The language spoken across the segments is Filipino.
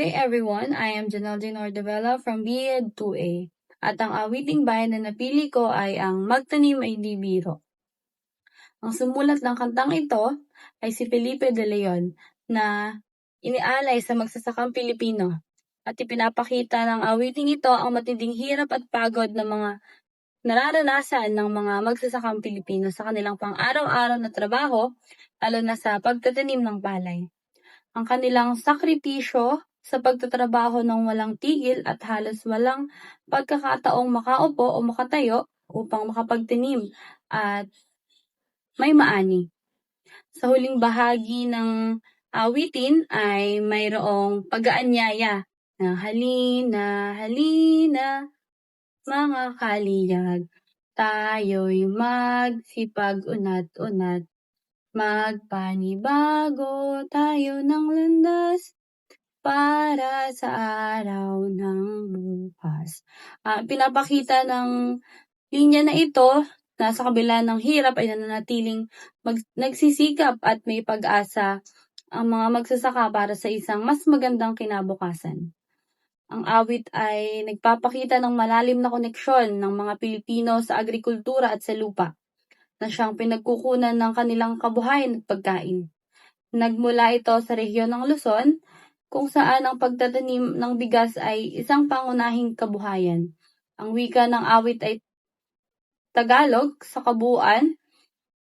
day everyone, I am Janelle Ordevela from BEd 2A. At ang awiting bayan na napili ko ay ang Magtanim ay Di Biro. Ang sumulat ng kantang ito ay si Felipe de Leon na inialay sa magsasakang Pilipino. At ipinapakita ng awiting ito ang matinding hirap at pagod ng mga nararanasan ng mga magsasakang Pilipino sa kanilang pang-araw-araw na trabaho, lalo na sa pagtatanim ng palay. Ang kanilang sakripisyo sa pagtatrabaho ng walang tigil at halos walang pagkakataong makaupo o makatayo upang makapagtanim at may maani. Sa huling bahagi ng awitin ay mayroong pag-aanyaya na halina, halina, mga kaliyag, tayo'y magsipag unat-unat. Magpanibago tayo ng landas para sa araw ng bukas. Pinapakita ng linya na ito na sa kabila ng hirap ay nananatiling nagsisikap at may pag-asa ang mga magsasaka para sa isang mas magandang kinabukasan. Ang awit ay nagpapakita ng malalim na koneksyon ng mga Pilipino sa agrikultura at sa lupa, na siyang pinagkukunan ng kanilang kabuhayan at pagkain. Nagmula ito sa rehiyon ng Luzon, kung saan ang pagtatanim ng bigas ay isang pangunahing kabuhayan. Ang wika ng awit ay Tagalog sa kabuuan.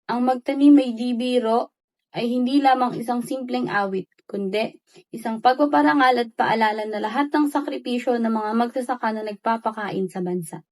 Ang Magtanim ay Di Biro ay hindi lamang isang simpleng awit, kundi isang pagpaparangal at paalala na lahat ng sakripisyo ng mga magsasaka na nagpapakain sa bansa.